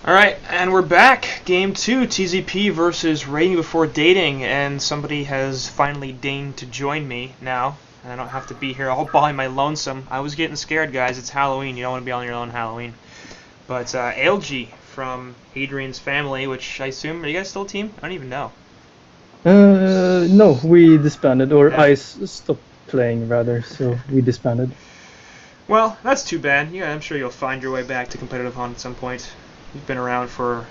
Alright, and we're back. Game 2, TZP versus RatingBefoDating, and somebody has finally deigned to join me now, and I don't have to be here all by my lonesome. I was getting scared, guys. It's Halloween. You don't want to be on your own Halloween. But ALG from Adrian's family, which I assume, are you guys still a team? I don't even know. No, we disbanded, or Yeah. I stopped playing rather, so we disbanded. Well, that's too bad. Yeah, I'm sure you'll find your way back to competitive HoN at some point. You've been around for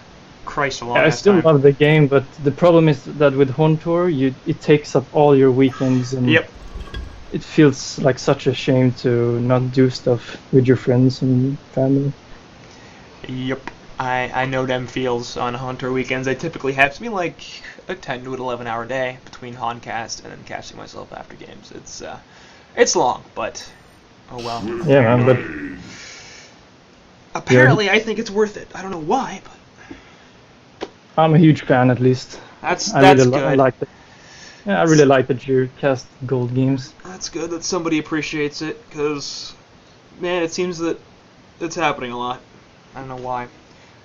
Christ a long time. I still love the game, but the problem is that with HoN Tour, it takes up all your weekends, and Yep. it feels like such a shame to not do stuff with your friends and family. Yep. I know them feels on HoN Tour weekends. They typically have to be like a 10 to an 11 hour day between HoNcast and then casting myself after games. It's long, but oh well. Yeah, man, but apparently I think it's worth it. I don't know why, but I'm a huge fan at least. that's really good. I really like that you cast gold games. That's good that somebody appreciates it, because man, it seems that it's happening a lot. I don't know why.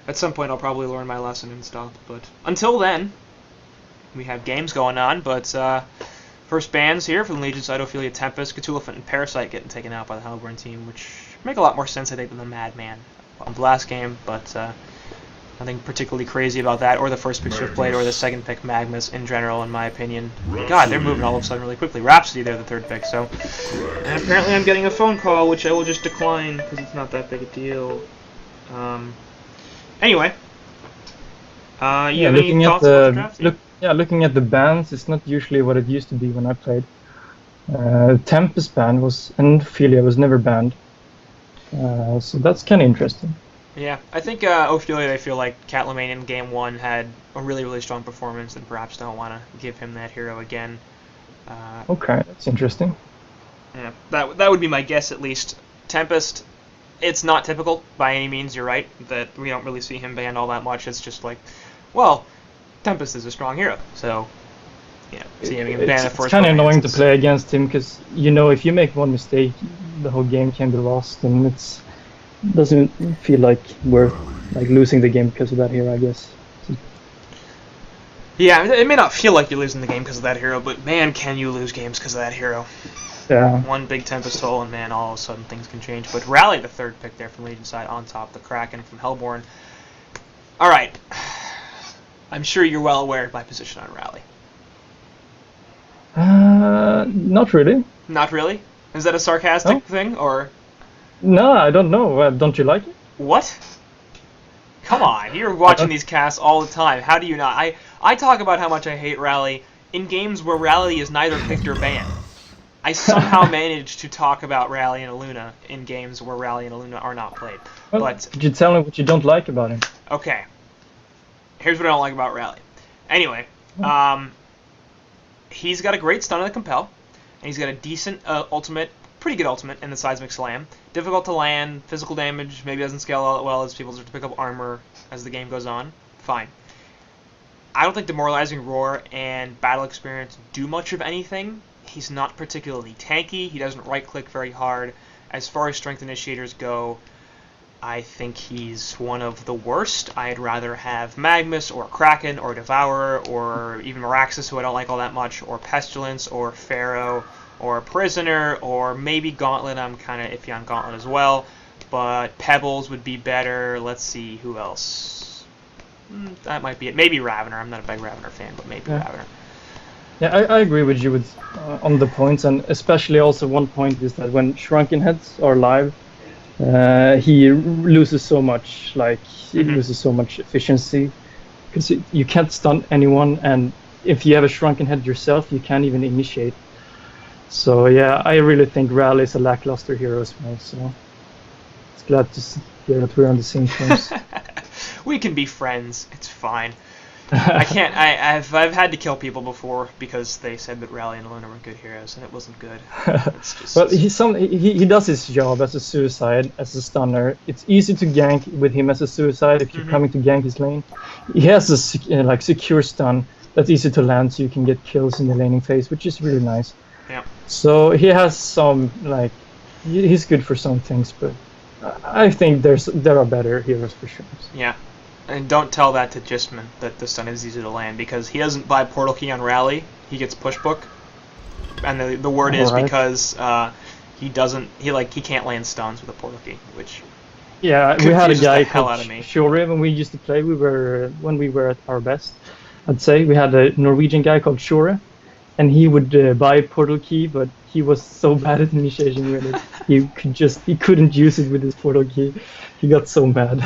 At some point I'll probably learn my lesson and stop, but until then, we have games going on, but first bans here from the Legion side, Ophelia, Tempest, Cthulhu, and Parasite getting taken out by the Hellborn team, which make a lot more sense, I think, than the Madman on the last game, but nothing particularly crazy about that, or the first pick Swiftblade, or the second pick Magmus in general, in my opinion. God, they're moving all of a sudden really quickly. Rhapsody, they're the third pick, so... And apparently I'm getting a phone call, which I will just decline, because it's not that big a deal. Anyway. You have any thoughts about the draft? Looking at the bans, it's not usually what it used to be when I played. Tempest ban was, and Ophelia was never banned. So that's kind of interesting. Yeah, I think Ophelia, I feel like Cat LeMaine in Game 1 had a really, really strong performance and perhaps don't want to give him that hero again. Okay, that's interesting. Yeah, that would be my guess at least. Tempest, it's not typical by any means, you're right, that we don't really see him banned all that much. It's just like, well, Tempest is a strong hero, so yeah, see him being banned for it's kind of annoying to play against him, because if you make one mistake, the whole game can be lost, and it doesn't feel like worth losing the game because of that hero, I guess. Yeah, it may not feel like you're losing the game because of that hero, but man, can you lose games because of that hero. Yeah. One big Tempest hole, and man, all of a sudden things can change. But Rally, the third pick there from Legion side, on top, the Kraken from Hellborn. Alright, I'm sure you're well aware of my position on Rally. Not really. Not really? Is that a sarcastic thing, or...? No, I don't know. Don't you like it? What? Come on, you're watching these casts all the time. How do you not? I talk about how much I hate Rally in games where Rally is neither picked or banned. I somehow manage to talk about Rally and Aluna in games where Rally and Aluna are not played. Well, but could you tell me what you don't like about him? Okay. Here's what I don't like about Rally. Anyway, he's got a great stun on the Compel, and he's got a decent ultimate, pretty good ultimate in the Seismic Slam. Difficult to land, physical damage, maybe doesn't scale all that well as people start to pick up armor as the game goes on. Fine. I don't think Demoralizing Roar and Battle Experience do much of anything. He's not particularly tanky. He doesn't right-click very hard. As far as strength initiators go, I think he's one of the worst. I'd rather have Magmus or Kraken or Devourer or even Meraxus, who I don't like all that much, or Pestilence or Pharaoh or Prisoner, or maybe Gauntlet. I'm kind of iffy on Gauntlet as well, but Pebbles would be better. Let's see, who else? That might be it. Maybe Ravener. I'm not a big Ravener fan, but maybe Ravener. Yeah, I agree with you on the points, and especially also one point is that when Shrunken Heads are live, he loses so much, he loses so much efficiency, because you can't stun anyone, and if you have a Shrunken Head yourself, you can't even initiate. So yeah, I really think Rally is a lackluster hero as well, so it's glad to hear that we're on the same terms. We can be friends, it's fine. I can't. I've had to kill people before because they said that Rally and Aluna were good heroes, and it wasn't good. It's just... Well, he does his job as a suicide, as a stunner. It's easy to gank with him as a suicide if you're coming to gank his lane. He has a secure stun that's easy to land, so you can get kills in the laning phase, which is really nice. Yeah. So he has some he's good for some things, but I think there are better heroes for sure. Yeah. And don't tell that to Jistman, that the stun is easy to land, because he doesn't buy Portal Key on Rally, he gets Push Book. And the word is because he can't land stuns with a Portal Key, which yeah, we had a guy called Shore when we used to play. When we were at our best, I'd say we had a Norwegian guy called Shore, and he would buy Portal Key, but he was so bad at initiation with it, he couldn't use it with his Portal Key. He got so mad.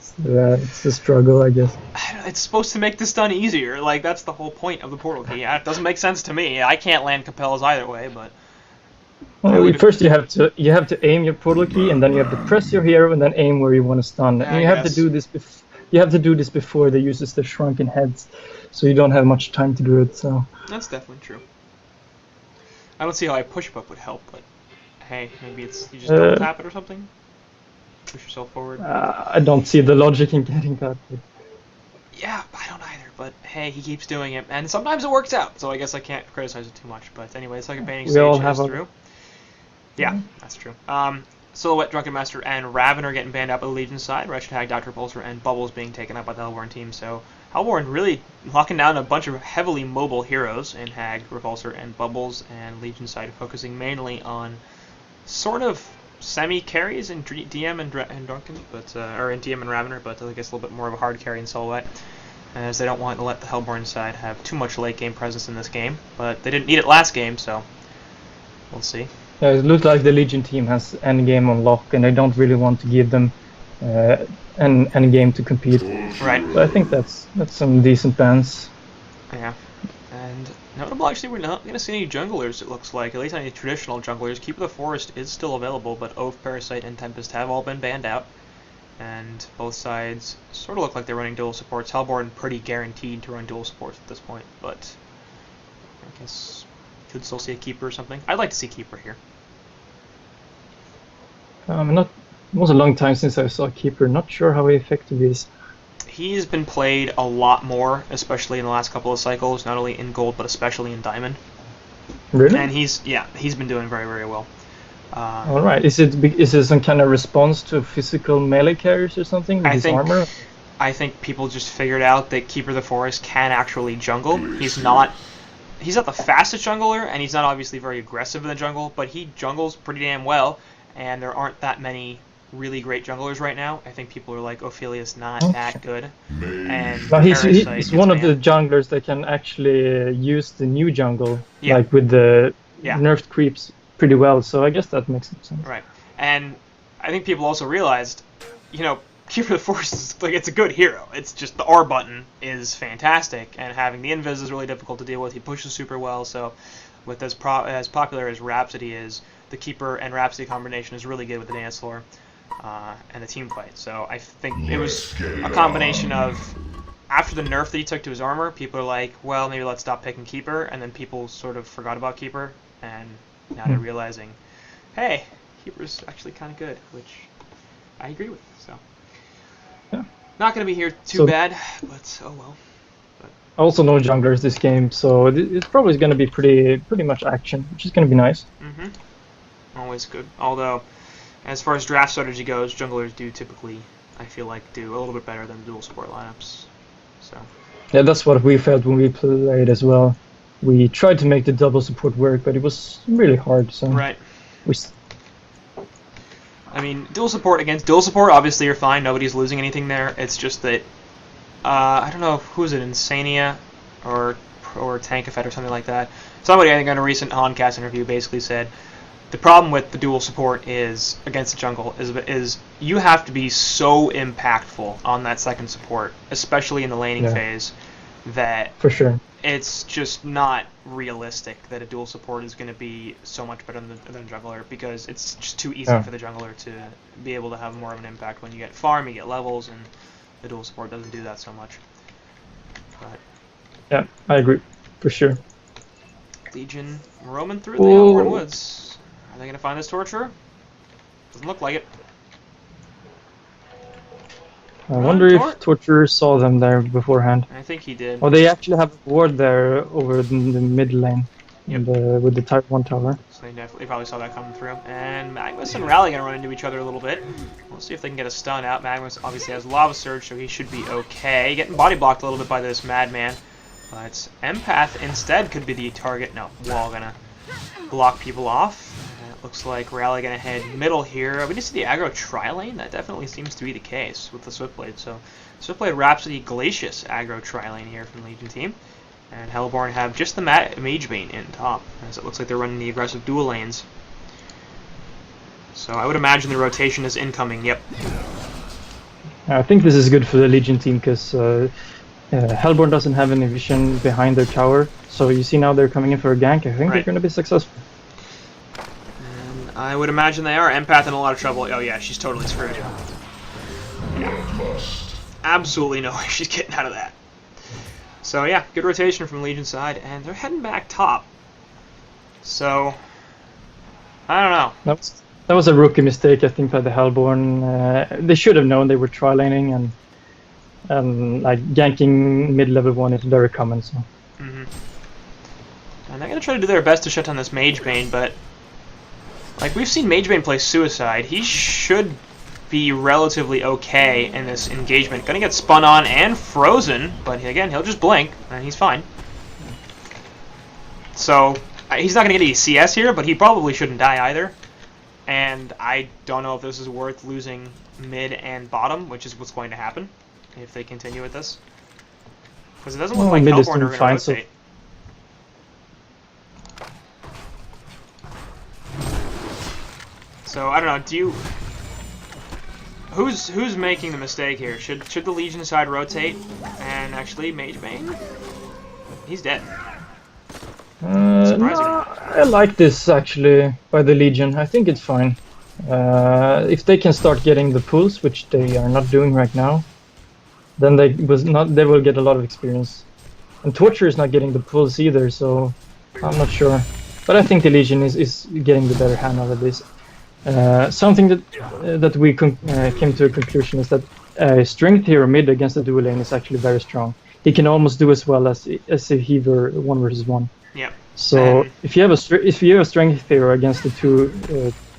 So, it's a struggle, I guess. It's supposed to make the stun easier. Like, that's the whole point of the Portal Key. It doesn't make sense to me. I can't land Capellas either way, but. Well, first you have to aim your Portal Key, and then you have to press your hero, and then aim where you want to stun. And you have to do this. You have to do this before they uses the shrunken heads, so you don't have much time to do it. So. That's definitely true. I don't see how a push up would help, but hey, maybe you just double tap it or something. Push yourself forward. I don't see the logic in getting that. But... Yeah, I don't either, but hey, he keeps doing it, and sometimes it works out, so I guess I can't criticize it too much. But anyway, it's like a painting stage goes through. Yeah, that's true. Silhouette, Drunken Master, and Raven are getting banned out by the Legion side. Wretched Hag, Dr. Repulsor, and Bubbles being taken out by the Hellborn team. So Hellborn really locking down a bunch of heavily mobile heroes in Hag, Repulsor, and Bubbles, and Legion side focusing mainly on sort of semi-carries in DM and Drunken, but or in DM and Ravener, but I guess a little bit more of a hard carry in Silhouette, as they don't want to let the Hellborn side have too much late game presence in this game. But they didn't need it last game, so we'll see. Yeah, it looks like the Legion team has endgame on lock, and they don't really want to give them an endgame to compete. Right. So I think that's some decent bans. Yeah. And notable, actually, we're not going to see any junglers, it looks like. At least any traditional junglers. Keeper of the Forest is still available, but Oath, Parasite, and Tempest have all been banned out. And both sides sort of look like they're running dual supports. Hellborn pretty guaranteed to run dual supports at this point, but I guess could still see a Keeper or something. I'd like to see Keeper here. It was a long time since I saw Keeper. Not sure how effective he is. He's been played a lot more, especially in the last couple of cycles, not only in Gold, but especially in Diamond. Really? And he's been doing very, very well. All right. Is it some kind of response to physical melee carries or something with his armor? I think people just figured out that Keeper of the Forest can actually jungle. He's not the fastest jungler, and he's not obviously very aggressive in the jungle, but he jungles pretty damn well, and there aren't that many really great junglers right now. I think people are like, Ophelia's not that good. And he's one of the junglers that can actually use the new jungle, like with the nerfed creeps pretty well, so I guess that makes sense. Right. And I think people also realized, Keeper of the Forest is it's a good hero. It's just the R button is fantastic, and having the invis is really difficult to deal with. He pushes super well, so with as popular as Rhapsody is, the Keeper and Rhapsody combination is really good with the dance floor and the team fight. So I think it was a combination of, after the nerf that he took to his armor, people are like, well, maybe let's stop picking Keeper, and then people sort of forgot about Keeper, and now they're realizing, hey, Keeper's actually kind of good, which I agree with, so. Yeah. Not going to be here too bad, but oh well. Also no junglers this game, so it's probably going to be pretty much action, which is going to be nice. Always good. Although, as far as draft strategy goes, junglers do typically, I feel like, do a little bit better than dual support lineups. So. Yeah, that's what we felt when we played as well. We tried to make the double support work, but it was really hard. So. Right. I mean, dual support against dual support, obviously you're fine. Nobody's losing anything there. It's just that, I don't know, who is it, Insania or Tankafet or something like that. Somebody, I think, on a recent HoNcast interview basically said, the problem with the dual support is, against the jungle, is you have to be so impactful on that second support, especially in the laning phase, that for sure it's just not realistic that a dual support is going to be so much better than a jungler, because it's just too easy for the jungler to be able to have more of an impact. When you get farm, you get levels, and the dual support doesn't do that so much. But yeah, I agree, for sure. Legion roaming through the Hellborn Woods. Are they going to find this torturer? Doesn't look like it. I wonder if Torturer saw them there beforehand. I think he did. Oh, they actually have a ward there over in the mid lane. and, with the Type 1 tower. So they probably saw that coming through. And Magmus and Rally gonna run into each other a little bit. We'll see if they can get a stun out. Magmus obviously has Lava Surge, so he should be okay. Getting body blocked a little bit by this Madman. But Empath instead could be the target. No, Wall gonna block people off. It looks like Rally gonna head middle here. We just see the aggro tri-lane. That definitely seems to be the case with the Swiftblade. So Swiftblade Rhapsody Glacius aggro tri-lane here from the Legion team. And Hellborn have just the Magebane in top, as it looks like they're running the aggressive dual lanes. So I would imagine the rotation is incoming, yep. I think this is good for the Legion team, because Hellborn doesn't have any vision behind their tower. So you see now they're coming in for a gank. I think they're going to be successful. And I would imagine they are. Empath in a lot of trouble. Oh yeah, she's totally screwed. Yeah. Absolutely no way she's getting out of that. So yeah, good rotation from Legion side, and they're heading back top. So I don't know. That was a rookie mistake, I think, by the Hellborn. They should have known they were tri-laning, and like ganking mid-level 1 is very common. So. And they're gonna try to do their best to shut down this Magebane, but like we've seen Magebane play Suicide, he should be relatively okay in this engagement. Gonna get spun on and frozen, but again, he'll just blink, and he's fine. So, he's not gonna get any CS here, but he probably shouldn't die either. And I don't know if this is worth losing mid and bottom, which is what's going to happen if they continue with this. Because it doesn't look like Hellborn are gonna rotate. So, I don't know, do you... Who's making the mistake here? Should the Legion side rotate and actually Magebane? He's dead. No, I like this actually by the Legion. I think it's fine. If they can start getting the pulls, which they are not doing right now, then they will get a lot of experience. And Torture is not getting the pulls either, so I'm not sure. But I think the Legion is getting the better hand out of this. Something that we came to a conclusion is that strength hero mid against the dual lane is actually very strong. He can almost do as well as if he were 1 versus 1. Yeah. So if you have a strength hero against the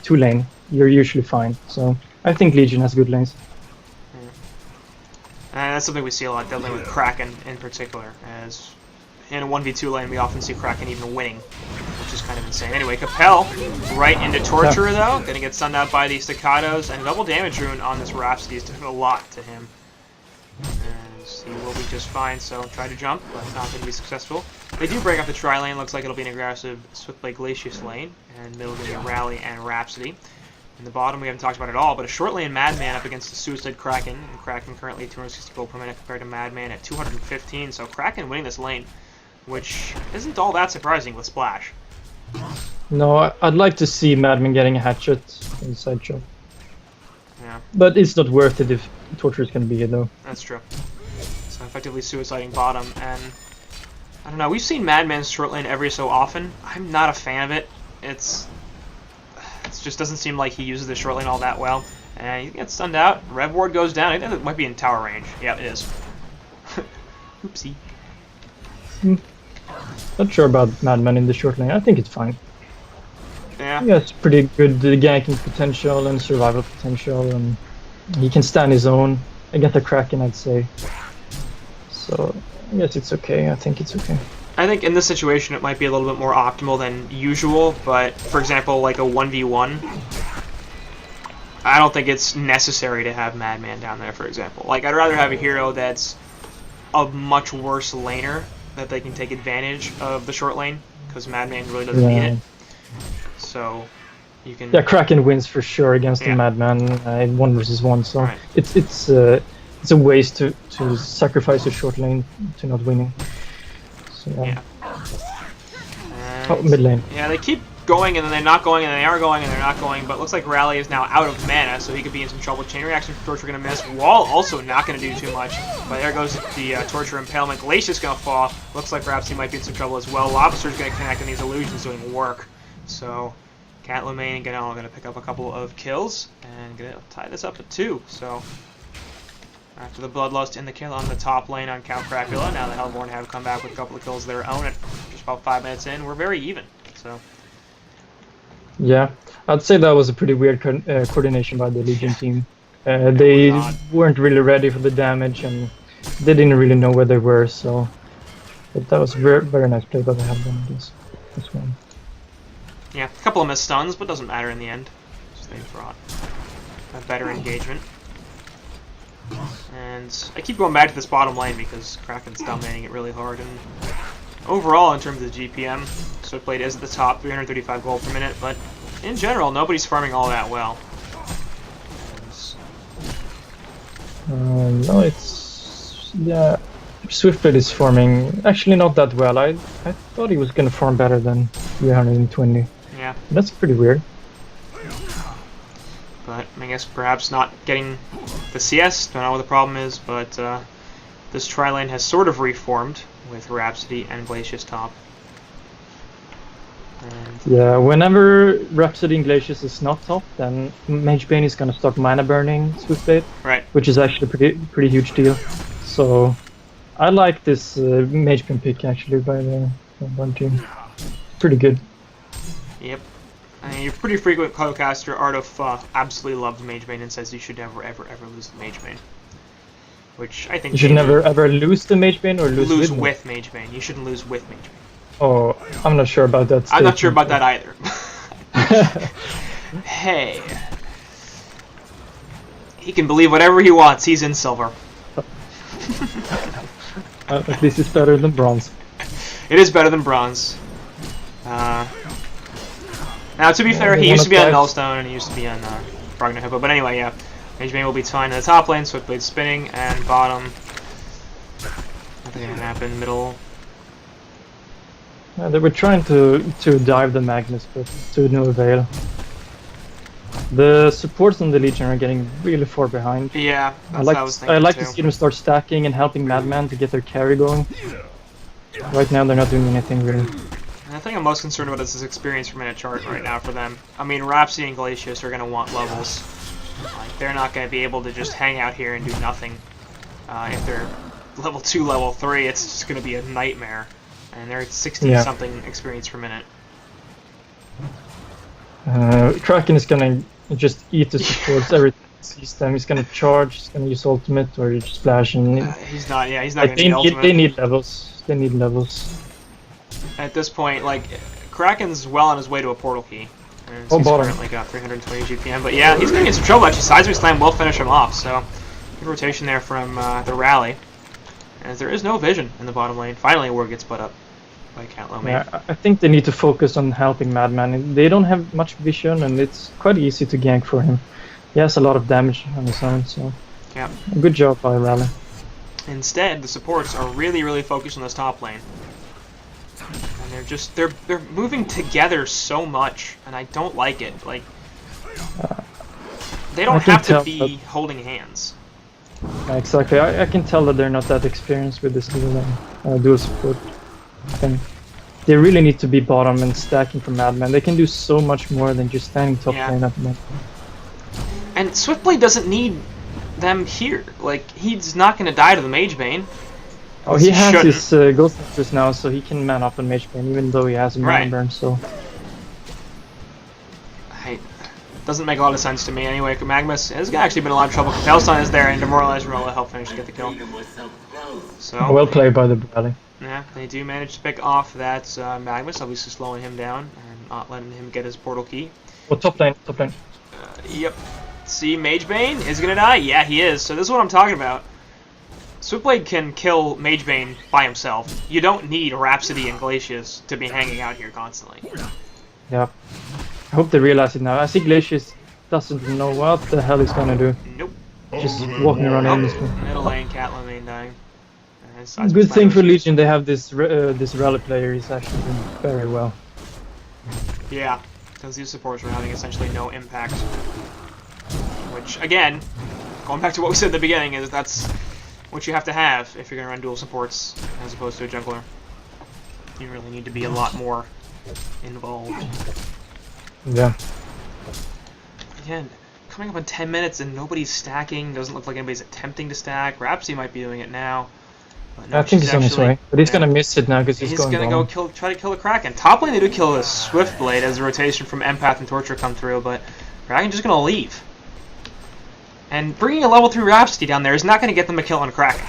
two lane, you're usually fine. So I think Legion has good lanes. And that's something we see a lot, definitely with Kraken in particular. As in a 1v2 lane, we often see Kraken even winning, which is kind of insane. Anyway, Capel right into Torture, though. Gonna get stunned out by the Staccatos, and double damage rune on this Rhapsody is doing a lot to him. And he will be just fine, so try to jump, but not going to be successful. They do break up the tri-lane. Looks like it'll be an aggressive Swiftblade Glacius lane, and middle going to be Rally and Rhapsody. In the bottom, we haven't talked about it at all, but a short lane Madman up against the Suicide Kraken, and Kraken currently 260 gold per minute compared to Madman at 215, so Kraken winning this lane, which isn't all that surprising with Splash. No, I'd like to see Madman getting a hatchet in Sideshow. Yeah. But it's not worth it if Torture can be here, though. That's true. So effectively suiciding bottom, and I don't know, we've seen Madman's short lane every so often. I'm not a fan of it. It just doesn't seem like he uses the short lane all that well. And he gets stunned out. Rev Ward goes down. I think it might be in tower range. Yeah, it is. Oopsie. Not sure about Madman in the short lane. I think it's fine. Yeah. He has pretty good ganking potential and survival potential, and he can stand his own against the Kraken, I'd say. So I guess it's okay. I think it's okay. I think in this situation it might be a little bit more optimal than usual, but for example, like a 1v1, I don't think it's necessary to have Madman down there, for example. Like, I'd rather have a hero that's a much worse laner, that they can take advantage of the short lane, because Madman really doesn't need it. So you can... Yeah, Kraken wins for sure against the Madman in 1 versus 1, so it's a waste to sacrifice a short lane to not winning. So, mid lane. Yeah, they keep going and then they're not going and they are going and they're not going, but it looks like Rally is now out of mana, so he could be in some trouble. Chain reaction from Torture going to miss. Wall also not going to do too much, but there goes the Torture Impalement. Glacius going to fall. Looks like perhaps he might be in some trouble as well. Lobster's going to connect and these illusions doing work. So Cat Lemaine and Ganel are going to pick up a couple of kills and going to tie this up at 2. So after the Bloodlust and the kill on the top lane on Count Crapula, now the Hellborn have come back with a couple of kills of their own at just just about 5 minutes in, we're very even. So Yeah, I'd say that was a pretty weird coordination by the Legion team. They weren't really ready for the damage, and they didn't really know where they were. So, but that was very, very nice play by the Hellbound this one. yeah, a couple of missed stuns, but doesn't matter in the end. Just they brought a better engagement. And I keep going back to this bottom lane because Kraken's dominating it really hard. And overall, in terms of the GPM, Switchblade is at the top, 335 gold per minute, but in general, nobody's farming all that well. No, it's... yeah, Swiftblade is farming actually not that well. I thought he was gonna farm better than 320. Yeah. That's pretty weird. But I guess perhaps not getting the CS, don't know what the problem is, but this tri-lane has sort of reformed with Rhapsody and Glacius top. And Yeah, whenever Rhapsody and Glacius is not top, then Mage Bane is gonna start mana burning Swiftblade, right. which is actually a pretty huge deal. So I like this Mage Bane pick actually by the one team. Pretty good. Yep. I mean, your pretty frequent co-caster, Artof, absolutely loves Mage Bane and says you should never, ever, ever lose the Mage Bane. Which I think you should never ever lose the Mage Bane or lose with Mage Bane. You shouldn't lose with Mage Bane. Oh, I'm not sure about that statement. I'm not sure about that either. Hey. He can believe whatever he wants. He's in silver. At least it's better than bronze. It is better than bronze. Now, to be fair, he used to be on Nullstone and he used to be on Ragnar Hippo. But anyway, yeah. Mage Bane will be fine in the top lane, Swiftblade spinning, and bottom. Nothing gonna happen. Middle. They were trying to dive the Magnus, but to no avail. The supports on the Legion are getting really far behind. Yeah, that's what I was thinking I like too. to see them start stacking and helping Madman to get their carry going. Right now they're not doing anything really. And the thing I'm most concerned about is this experience per minute chart right now for them. I mean, Rhapsody and Glacius are going to want levels. Like, they're not going to be able to just hang out here and do nothing. If they're level 2, level 3, it's just going to be a nightmare. And they're at 60-something experience per minute. Kraken is gonna just eat the supports every time he sees them. He's gonna charge, he's gonna use ultimate, or just splash and... he's not gonna need ultimate. They need levels. They need levels. At this point, like, Kraken's well on his way to a portal key. And he's currently got 320 GPM, but yeah, he's gonna get some trouble actually. Seismic Slam will finish him off, so good rotation there from the rally. As there is no vision in the bottom lane. Finally, a ward gets put up by Catlow. Yeah, I think they need to focus on helping Madman. They don't have much vision, and it's quite easy to gank for him. He has a lot of damage on his own, so yeah, good job by Rally. Instead, the supports are really, really focused on this top lane, and they're moving together so much, and I don't like it. Like, they don't have to be holding hands. Exactly. I can tell that they're not that experienced with this dual support thing. They really need to be bottom and stacking for Madman. They can do so much more than just standing top lane at the moment. And Swiftblade doesn't need them here. Like, he's not going to die to the Mage Bane. Oh, he has his Ghost Hunters now, so he can man up on Mage Bane, even though he has a mana burn, so... Doesn't make a lot of sense to me anyway. Magnus has actually been in a lot of trouble. Kapelstone is there, and Demoralized Rolla help finish to get the kill. So well played by the Rally. Yeah, they do manage to pick off that Magnus, obviously slowing him down and not letting him get his portal key. Well, top lane. Yep. See, Mage Bane is gonna die? Yeah, he is. So this is what I'm talking about. Swiftblade can kill Mage Bane by himself. You don't need Rhapsody and Glacius to be hanging out here constantly. Yeah. I hope they realize it now. I think Glacius doesn't know what the hell he's gonna do. Nope. Just walking around aimlessly. Middle lane, Catlow main dying. Good thing for Legion, they have this this rally player. He's actually doing very well. Yeah, because these supports are having essentially no impact. Which, again, going back to what we said at the beginning, is that's what you have to have if you're going to run dual supports as opposed to a jungler. You really need to be a lot more involved. Yeah. Again, coming up in 10 minutes and nobody's stacking. Doesn't look like anybody's attempting to stack. Rhapsody might be doing it now. No, I think he's on his way, but he's gonna miss it now because he's going gonna down. try to kill the Kraken. Top lane they do kill the Swiftblade as the rotation from Empath and Torture come through, but Kraken's just gonna leave. And bringing a level 3 Rhapsody down there is not gonna get them a kill on Kraken.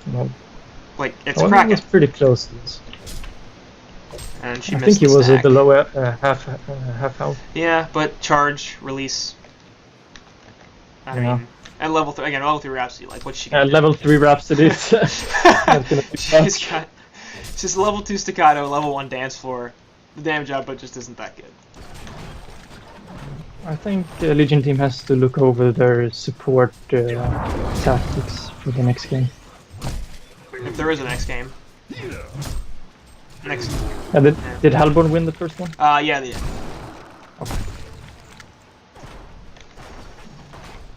No. Like, it's Kraken. He was pretty close. And she I missed think he the was stack. at the lower half health. Yeah, but charge, release. I mean, and level 3 again. Level 3 Rhapsody. Like, what's she gonna do? Level 3 Rhapsody. She's got just level 2 staccato, level 1 dance floor. The damage output just isn't that good. I think the Legion team has to look over their support tactics for the next game. If there is a next game. Next. Did Hellborn win the first one? Yeah, they did. Okay.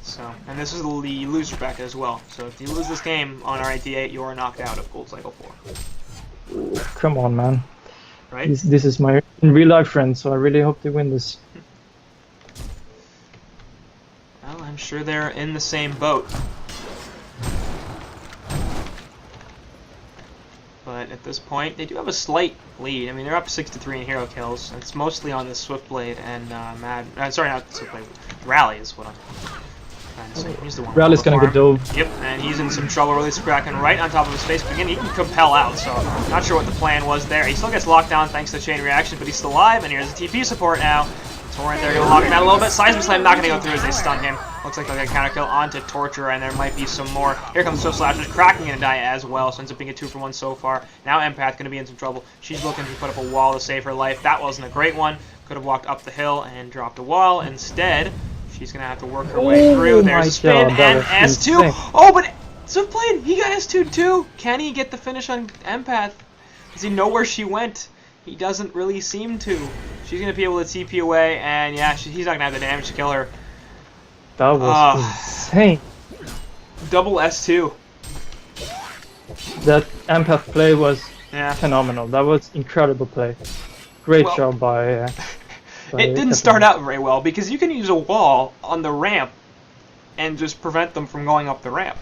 So, and this is the loser bracket as well. So if you lose this game on R8D8, you are knocked out of Gold Cycle 4. Come on, man. Right? This is my real life friend, so I really hope they win this. Well, I'm sure they're in the same boat. But at this point, they do have a slight lead. I mean, they're up 6-3 in hero kills. It's mostly on the Swiftblade and sorry, not Swiftblade. Rally is what I'm trying to say. He's the one. Rally's gonna get dove. Yep, and he's in some trouble. Release Kraken right on top of his face. But again, he can compel out, so not sure what the plan was there. He still gets locked down thanks to chain reaction, but he's still alive. And here's the TP support now. Torrent there gonna lock him out a little bit. Seismic Slam not gonna go through as they stun him. Looks like they'll get counter kill onto Torture, and there might be some more. Here comes Swift Slashers. Kraken gonna die as well, so ends up being a 2-for-1 so far. Now Empath gonna be in some trouble. She's looking to put up a wall to save her life. That wasn't a great one. Could have walked up the hill and dropped a wall. Instead, she's gonna have to work her way through. There's a spin and S2. Oh, but Swiftblade, he got S2 too. Can he get the finish on Empath? Does he know where she went? He doesn't really seem to. She's going to be able to TP away, and yeah, he's not going to have the damage to kill her. That was insane. Double S2. That Empath play was phenomenal. That was incredible play. Great job by it didn't start out very well, because you can use a wall on the ramp and just prevent them from going up the ramp.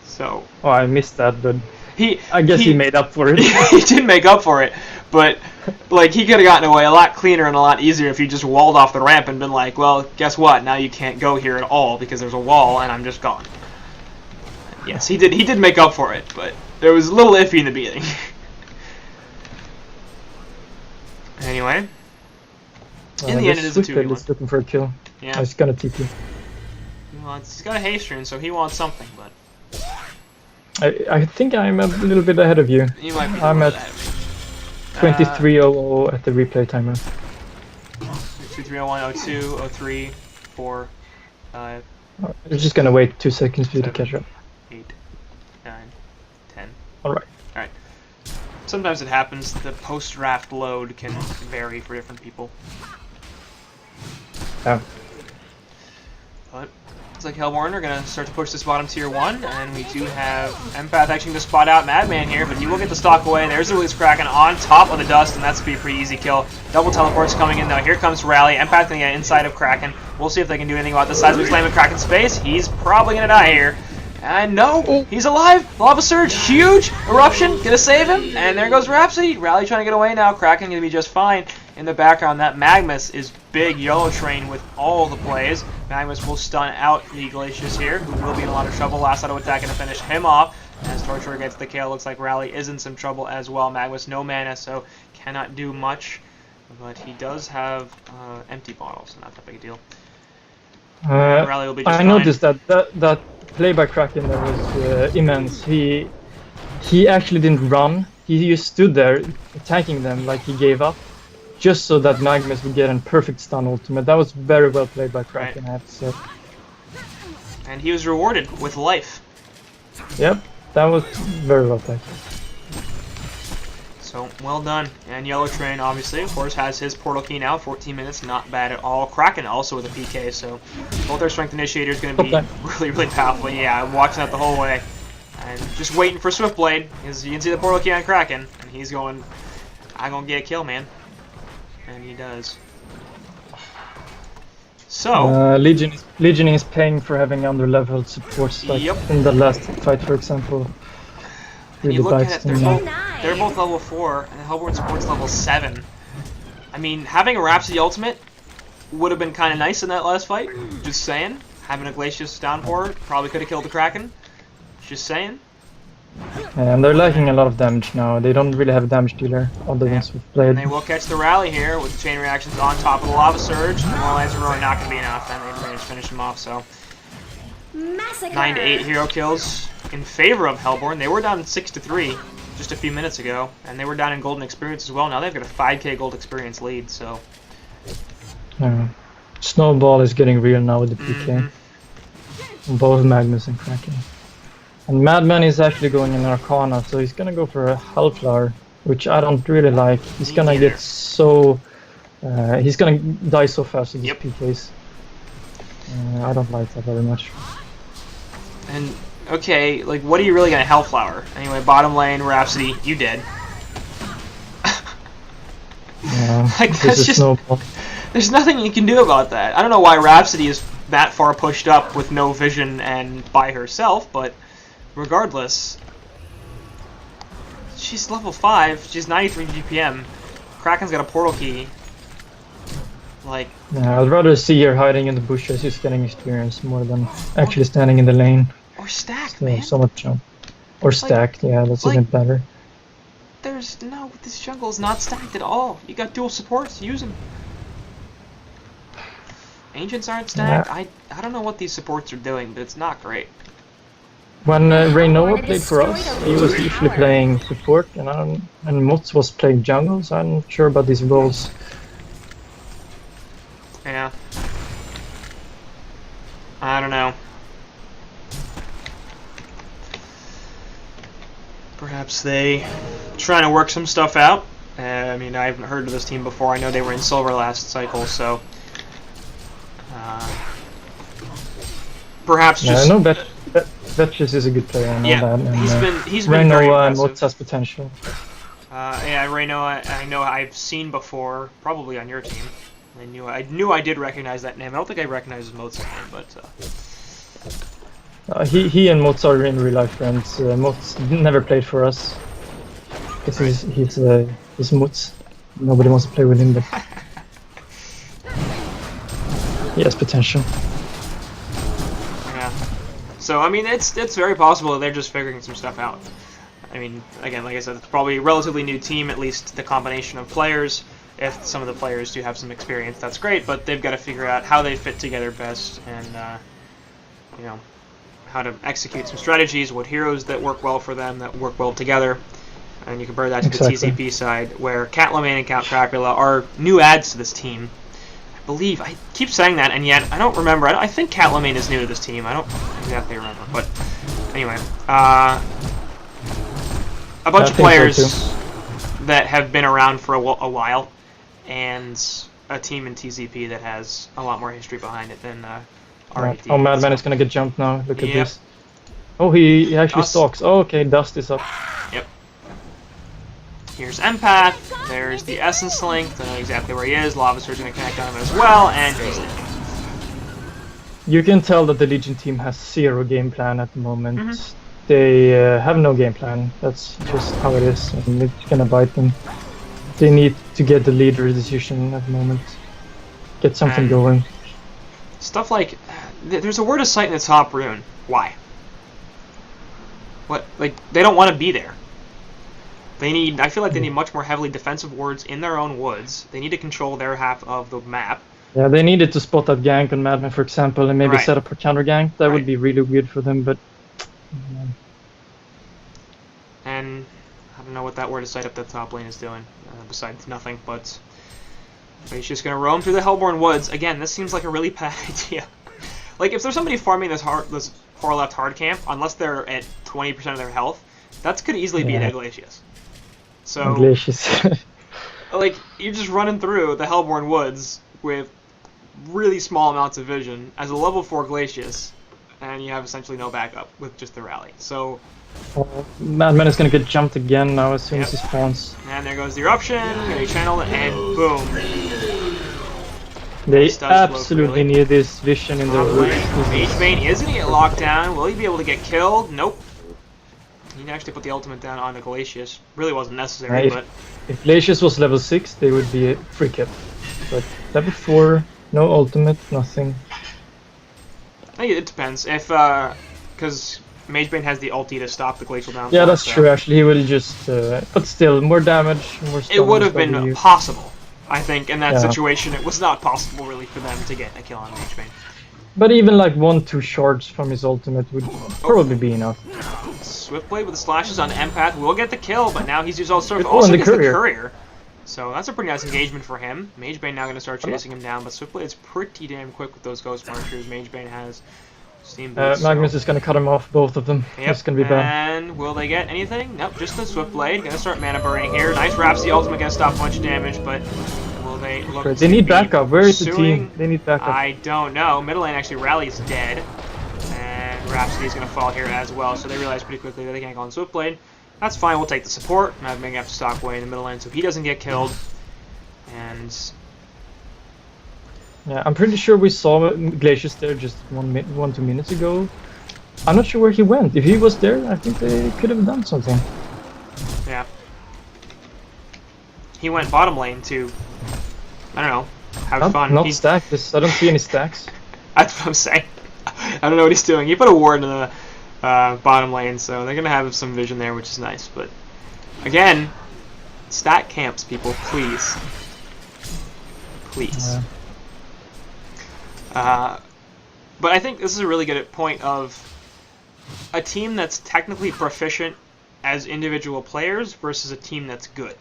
So. Oh, I missed that, but I guess he he made up for it. He did make up for it, but like he could have gotten away a lot cleaner and a lot easier if he just walled off the ramp and been like, well, guess what? Now you can't go here at all because there's a wall and I'm just gone. Yes, he did make up for it, but it was a little iffy in the beginning. Anyway, in the end, it is a 2v1. He's looking for a kill. Yeah, he's gonna TP. Well, he's got a haste rune, so he wants something, but. I think I'm a little bit ahead of you. You might be I'm at ahead of me. 23:00 at the replay timer. 23:01, 02, 03, 4, 5. We're just gonna wait 2 seconds for you to catch up. 8, 9, 10. Alright. Alright. Sometimes it happens. The post-draft load can vary for different people. Yeah. But looks like Hellborn are going to start to push this bottom tier 1, and we do have Empath actually to spot out Madman here, but he will get the stock away. There's the release Kraken on top of the dust, and that's going to be a pretty easy kill. Double teleports coming in, though. Here comes Rally. Empath going to get inside of Kraken. We'll see if they can do anything about this. Seismic Slam in Kraken's space. He's probably going to die here. And no, he's alive. Lava Surge, huge. Eruption, going to save him. And there goes Rhapsody. Rally trying to get away now. Kraken going to be just fine. In the background, that Magmus is big Yellow Train with all the plays. Magmus will stun out the Glacius here, who will be in a lot of trouble. Last auto attack going to finish him off. As Torturer gets the kill, looks like Rally is in some trouble as well. Magmus no mana, so cannot do much. But he does have empty bottles, so not that big a deal. Rally will be just fine. Noticed that play by Kraken there was immense. He actually didn't run. He just stood there attacking them like he gave up, just so that Magmus would get a perfect stun ultimate. That was very well played by Kraken, I have to say. And he was rewarded with life. Yep, that was very well played. So, well done. And Yellow Train, obviously, of course, has his portal key now. 14 minutes, not bad at all. Kraken also with a PK, so both their strength initiators going to be really, really powerful. Yeah, I'm watching that the whole way. And just waiting for Swiftblade, because you can see the portal key on Kraken, and he's going, I'm going to get a kill, man. And he does. So Legion is paying for having under-leveled support stuff in the last fight, for example. really you look bites at it, them now. they're both level 4, and the Hellborn support's level 7. I mean, having a Rhapsody ultimate would have been kind of nice in that last fight. Just saying. Having a Glacius downpour probably could have killed the Kraken. Just saying. And they're lacking a lot of damage now. They don't really have a damage dealer, other than Swift Blade. And they will catch the rally here with the chain reactions on top of the Lava Surge. The more lands are really not going to be enough, and they managed to finish him off, so... 9 to 8 hero kills in favor of Hellborn. They were down 6 to 3 just a few minutes ago, and they were down in golden experience as well. Now they've got a 5k gold experience lead, so... Snowball is getting real now with the PK. Both Magnus and Kraken. And Madman is actually going in Arcana, so he's gonna go for a Hellflower, which I don't really like. He's gonna get so... he's gonna die so fast with these PKs. I don't like that very much. And, okay, like, what are you really gonna Hellflower? Anyway, bottom lane, Rhapsody, you dead. Like, that's just... Snowball. There's nothing you can do about that. I don't know why Rhapsody is that far pushed up with no vision and by herself, but regardless, she's level 5, she's 93 GPM, Kraken's got a portal key. Like... Yeah, I'd rather see her hiding in the bushes, just getting experience, more than actually standing in the lane. Or stacked, so, man. So much jump. Or stacked, yeah, that's even better. There's no... This jungle is not stacked at all. You got dual supports, use them. Ancients aren't stacked. I don't know what these supports are doing, but it's not great. When Reynoa played for us, he was usually playing support, and Mutz was playing jungle, so I'm not sure about these roles. Yeah. I don't know. Perhaps they trying to work some stuff out. I mean, I haven't heard of this team before. I know they were in silver last cycle, so perhaps just... no, Vetches is a good player. I know that. And, he's been very impressive. Mutz has potential. Yeah, Reynoa, I know I've seen before, probably on your team. I knew I did recognize that name. I don't think I recognized Moz's name, but... he and Mutz are in real life friends. Mutz never played for us. Because he's Mutz. Nobody wants to play with him, but... he has potential. Yeah. So, I mean, it's very possible that they're just figuring some stuff out. I mean, again, like I said, it's probably a relatively new team, at least the combination of players. If some of the players do have some experience, that's great, but they've got to figure out how they fit together best and, you know, how to execute some strategies, what heroes that work well for them, that work well together. And you compare that to the TZP side, where Catloman and Count Crapula are new adds to this team. I believe, I keep saying that, and yet I don't remember. I think Catloman is new to this team. I don't exactly remember, but anyway. A bunch of players that have been around for a while, and a team in TZP that has a lot more history behind it than R8D8. Oh, Madman is gonna get jumped now. Look at this. Oh, he actually stalks. Oh, okay, Dust is up. Yep. Here's Empath. There's the Essence Link. Don't know exactly where he is. Lava Surge gonna connect on him as well, and he's dead. You can tell that the Legion team has zero game plan at the moment. They have no game plan. That's just how it is, and it's gonna bite them. They need to get the leader decision at the moment. Get something going. Stuff like... There's a word of sight in the top rune. Why? What? Like, they don't want to be there. They need... I feel like they need much more heavily defensive wards in their own woods. They need to control their half of the map. Yeah, they needed to spot that gank on Madman, for example, and maybe set up a counter gank. That would be really weird for them, but... And... I don't know what that word of sight up the top lane is doing, besides nothing, but he's just going to roam through the Hellborn woods. Again, this seems like a really bad idea. Like, if there's somebody farming this far left hard camp, unless they're at 20% of their health, that could easily be an Glacius. So, like, you're just running through the Hellborn woods with really small amounts of vision as a level 4 Glacius, and you have essentially no backup with just the rally. So... Madman is gonna get jumped again now as soon as he spawns. And there goes the eruption, gonna be channeled, and boom. They absolutely need this vision in their woods. H-Bane is gonna get locked down. Will he be able to get killed? Nope. You can actually put the ultimate down on Glacius. Really wasn't necessary, but... If Glacius was level 6, they would be a free kill. But level 4, no ultimate, nothing. I think it depends. If, because Magebane has the ulti to stop the Glacial downfall. Yeah, that's true, actually. He will just... but still, more damage, more stun. It would have been possible, I think, in that situation. It was not possible, really, for them to get a kill on Magebane. But even like 1-2 shards from his ultimate would probably be enough. Swiftblade with the slashes on Empath will get the kill, but now he's used all sorts of... Also gets the Courier. So that's a pretty nice engagement for him. Magebane now going to start chasing him down, but Swiftblade is pretty damn quick with those Ghost Marchers. Magebane has Steam Boots. Magnus is going to cut him off, both of them. Yep. That's going to be bad. And will they get anything? Nope, just the Swiftblade. Going to start mana burning here. Nice Rhapsody ultimate going to stop a bunch of damage, but will they look They need backup. Where is the team? They need backup. I don't know. Middle lane actually Rally's dead. And Rhapsody's going to fall here as well, so they realize pretty quickly that they can't go on Swiftblade. That's fine, we'll take the support. Now I'm going to have to stock away in the middle lane so he doesn't get killed. And... yeah, I'm pretty sure we saw Glacius there just 1-2 minutes ago. I'm not sure where he went. If he was there, I think they could have done something. Yeah. He went bottom lane to, I don't know, have fun. Not stack this. I don't see any stacks. That's what I'm saying. I don't know what he's doing. He put a ward in the bottom lane, so they're going to have some vision there, which is nice. But, again, stack camps, people, please. Please. But I think this is a really good point of a team that's technically proficient as individual players versus a team that's good.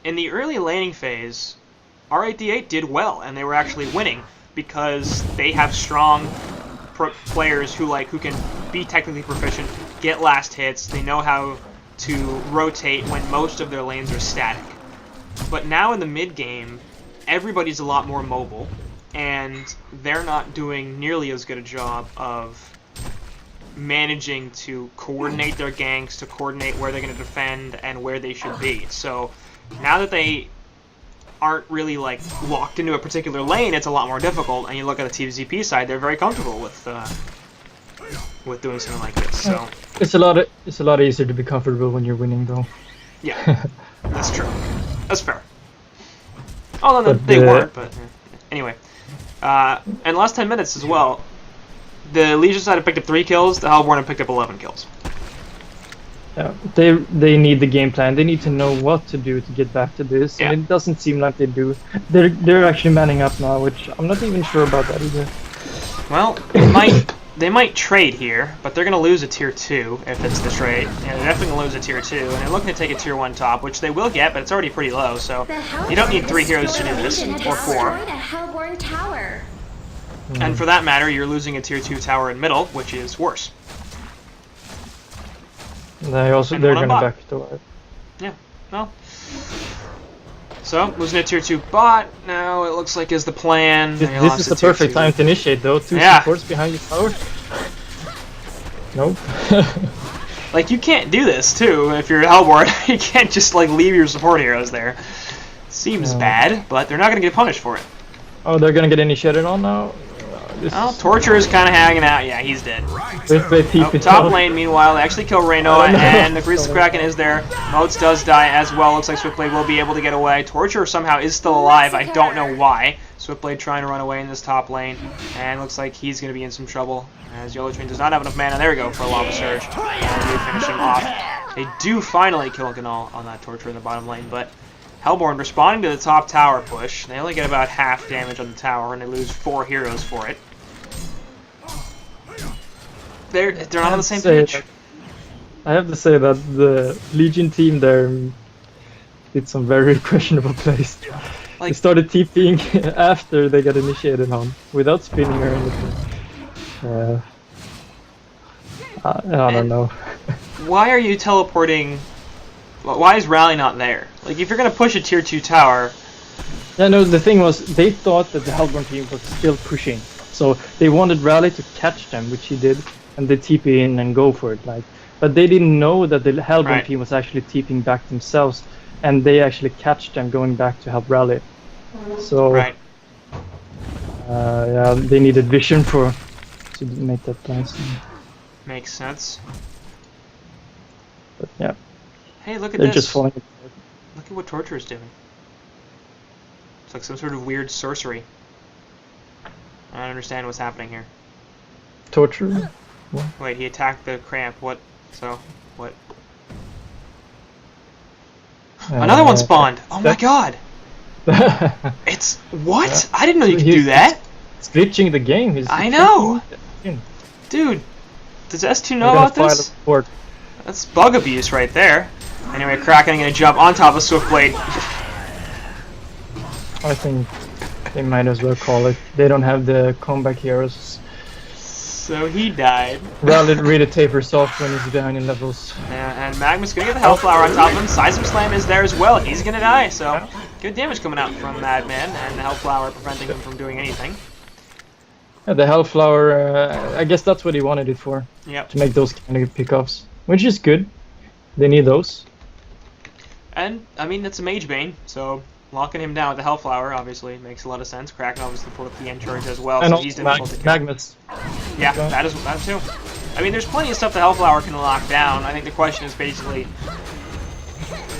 In the early laning phase, R8D8 did well, and they were actually winning because they have strong players who can be technically proficient, get last hits, they know how to rotate when most of their lanes are static. But now in the mid game, everybody's a lot more mobile, and they're not doing nearly as good a job of managing to coordinate their ganks, to coordinate where they're going to defend and where they should be. So now that they aren't really locked into a particular lane, it's a lot more difficult. And you look at the TZP side; they're very comfortable with doing something like this. So it's a lot easier to be comfortable when you're winning, though. Yeah, that's true. That's fair. Although they weren't, but anyway. And the last 10 minutes as well, the Legion side have picked up 3 kills, the Hellborn have picked up 11 kills. Yeah, they need the game plan. They need to know what to do to get back to this, and it doesn't seem like they do. They're actually manning up now, which I'm not even sure about that either. Well, they might trade here, but they're going to lose a tier 2 if it's the trade. And they're definitely going to lose a tier 2, and they're looking to take a tier 1 top, which they will get, but it's already pretty low, so you don't need 3 heroes to do this, or 4. And for that matter, you're losing a tier 2 tower in middle, which is worse. They're going to back to life. Yeah, well. So, losing a tier 2 bot, now it looks like is the plan. This is the perfect time to initiate, though. 2 supports behind your tower. Nope. You can't do this, too, if you're Hellborn. You can't just, leave your support heroes there. Seems bad, but they're not going to get punished for it. Oh, they're going to get initiated on now? Well, Torture is kind of hanging out. Yeah, he's dead. Top lane, meanwhile, they actually kill Reynoa, and the Grease Kraken is there. Motes does die as well. Looks like Swiftblade will be able to get away. Torture somehow is still alive. I don't know why. Swiftblade trying to run away in this top lane, and looks like he's going to be in some trouble, as Yellow Train does not have enough mana. There we go for a Lava Surge. And they finish him off. They do finally kill Ganal on that Torture in the bottom lane, but Hellborn responding to the top tower push. They only get about half damage on the tower, and they lose 4 heroes for it. They're not on the same page. I have to say that the Legion team there did some very questionable plays. They started TPing after they got initiated on, without spinning or anything. I don't know. Why are you teleporting? Why is Rally not there? If you're gonna push a tier 2 tower. Yeah, no. The thing was, they thought that the Hellborn team was still pushing, so they wanted Rally to catch them, which he did. And they TP in and go for it, but they didn't know that the Hellborn team was actually TPing back themselves, and they actually catch them going back to help Rally. So, yeah, they needed vision to make that plan. Makes sense. Yeah. Hey, look at They're this. just falling. Look at what Torture is doing. It's like some sort of weird sorcery. I don't understand what's happening here. Torture? What? Wait, he attacked the cramp. What? So, what? Another one spawned! Oh my god! It's... What? Yeah. I didn't know you could do that! It's glitching the game. I know! Dude, does S2 know about this? That's bug abuse right there. Anyway, Kraken gonna jump on top of Swiftblade. I think they might as well call it. They don't have the comeback heroes. So he died. Rally really tapers off when he's down in levels. Yeah, and Magma's gonna get the Hellflower on top of him. Seismic Slam is there as well. He's gonna die, so good damage coming out from Madman, and the Hellflower preventing him from doing anything. Yeah, the Hellflower, I guess that's what he wanted it for. Yep. To make those kind of pickoffs, which is good. They need those. And, I mean, it's a Mage Bane, so locking him down with the Hellflower obviously makes a lot of sense. Kraken obviously pulled up the end charge as well, And so he's difficult to kill. Magmas. Yeah, that too. I mean, there's plenty of stuff the Hellflower can lock down. I think the question is basically,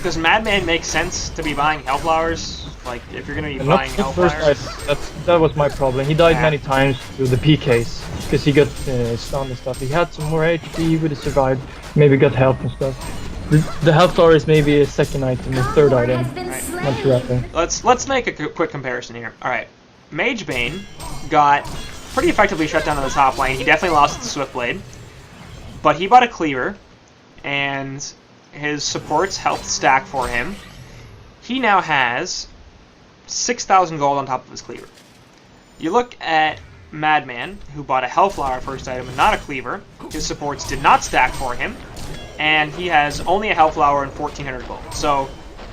does Madman make sense to be buying Hellflowers? Like, if you're going to be buying Hellflowers? That was my problem. He died many times through the PKs, because he got stunned and stuff. He had some more HP, he would have survived, maybe got help and stuff. The Hellflower is maybe a second item, a third item. Not sure. Let's make a quick comparison here. Alright, Mage Bane got pretty effectively shut down on the top lane. He definitely lost to Swiftblade, but he bought a Cleaver, and his supports helped stack for him. He now has 6,000 gold on top of his Cleaver. You look at Madman, who bought a Hellflower first item and not a Cleaver. His supports did not stack for him, and he has only a Hellflower and 1,400 gold. So,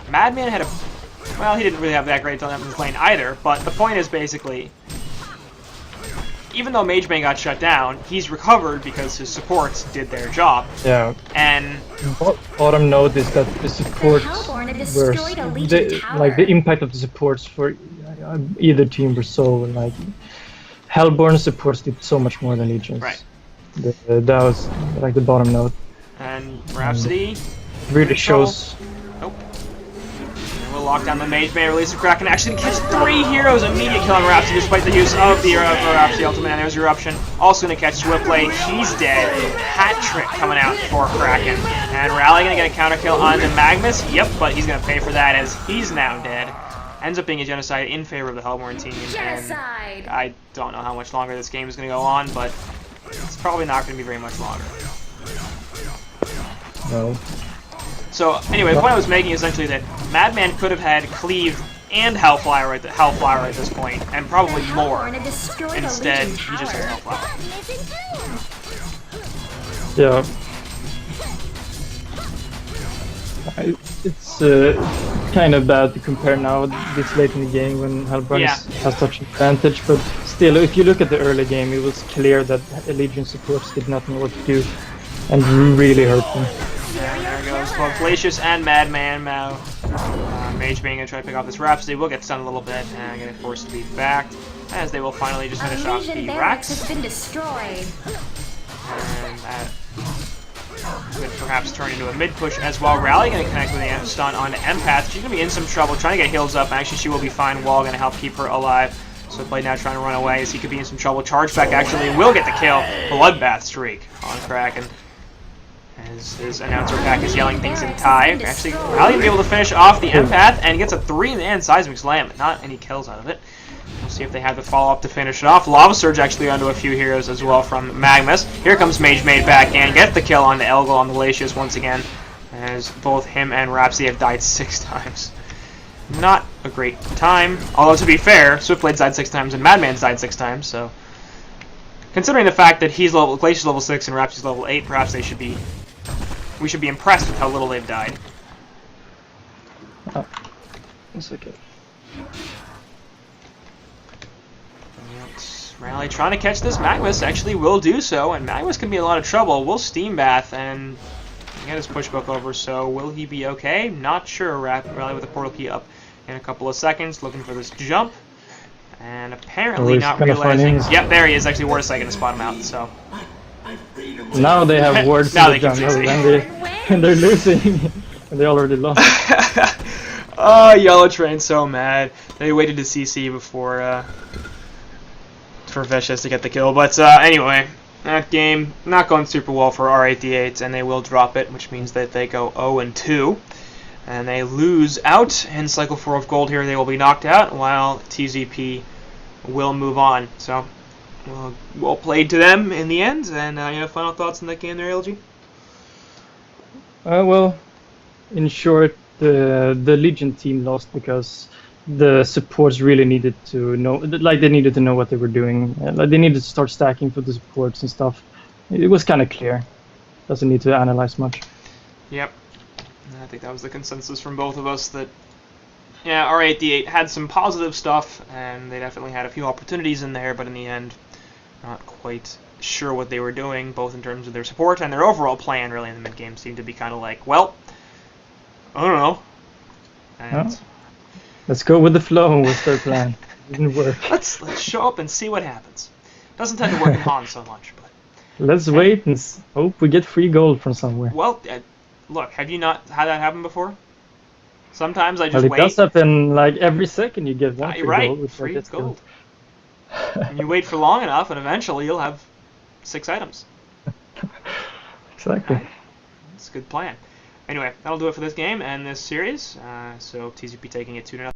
Madman had a... Well, he didn't really have that great on his lane either, but the point is basically, even though Mage Bane got shut down, he's recovered because his supports did their job. Yeah. And... Bottom note is that the supports were... like, the impact of the supports for either team were so, like... Hellborn supports did so much more than Legions. Right. That was, like, the bottom note. And Rhapsody really shows. Nope. And we'll lock down the Mage Bane, release the Kraken. Actually, catch 3 heroes. Immediate kill on Rhapsody despite the use of the Rhapsody ultimate. And there's Eruption. Also going to catch Swiftblade. He's dead. Hat trick coming out for Kraken. And Rally going to get a counter kill on the Magmus. Yep, but he's going to pay for that as he's now dead. Ends up being a genocide in favor of the Hellborn team. Genocide! And I don't know how much longer this game is going to go on, but it's probably not going to be very much longer. No. So anyway, the point I was making is essentially that Madman could have had Cleave and Hellflower at this point, and probably more. Instead, he just has Hellflower. Yeah. It's kind of bad to compare now this late in the game when Hellborn has such an advantage, but still, if you look at the early game, it was clear that Legion supports did not know what to do, and really hurt them. And there goes both Glacius and Madman now. Mage Bane gonna try to pick off this Rhapsody. Will get stunned a little bit and get forced to be back, as they will finally just finish off the Rax. Has been destroyed. And that could perhaps turn into a mid push as well. Rally gonna connect with the stun on Empath. She's gonna be in some trouble trying to get heals up. Actually, she will be fine. Wall gonna help keep her alive. So Blade now trying to run away as he could be in some trouble. Charge back actually will get the kill. Bloodbath streak on Kraken. As his announcer pack is yelling things in Thai. Actually, Rally will be able to finish off the Empath and gets a 3-man Seismic Slam, but not any kills out of it. We'll see if they have the follow-up to finish it off. Lava Surge actually onto a few heroes as well from Magmus. Here comes Mage Bane back and get the kill on the Elgol on the Glacius once again, as both him and Rhapsody have died 6 times. Not a great time. Although, to be fair, Swiftblade's died 6 times and Madman's died 6 times, so... Considering the fact that Glacius level 6 and Rhapsody's level 8, perhaps they should be... We should be impressed with how little they've died. Oh. That's okay. Rally trying to catch this Magmus actually will do so, and Magmus can be in a lot of trouble. Will Steam Bath and get his push book over, so will he be okay? Not sure. Rally with the portal key up in a couple of seconds, looking for this jump, and apparently not realizing... Yep, there he is. Actually, Ward a second to spot him out, so... Now they have wards now to they the can jungle, succeed. and and they're losing, and they already lost. Oh, Yellow Train's so mad. They waited to CC before for Vicious to get the kill. But anyway, that game not going super well for R8D8, and they will drop it, which means that they go 0-2. And they lose out in Cycle 4 of Gold here. They will be knocked out, while TZP will move on. So, well played to them in the end. And you have final thoughts on that game there, LG? Well, in short, the Legion team lost because the supports really needed to know, like they needed to know what they were doing. Like they needed to start stacking for the supports and stuff. It was kind of clear. Doesn't need to analyze much. Yep. I think that was the consensus from both of us that, yeah, R8D8 had some positive stuff, and they definitely had a few opportunities in there, but in the end, not quite sure what they were doing, both in terms of their support and their overall plan, really, in the mid-game seemed to be kind of like, well, I don't know. And let's go with the flow was their plan. It didn't work. Let's show up and see what happens. Doesn't tend to work in HoN so much, but... Let's wait and hope we get free gold from somewhere. Well, look, have you not had that happen before? Sometimes I just it wait. does happen, like every second you get one free right, gold. Which free gets gold. And you wait for long enough, and eventually you'll have 6 items. Exactly. It's a good plan. Anyway, that'll do it for this game and this series. So TZP taking it 2-0.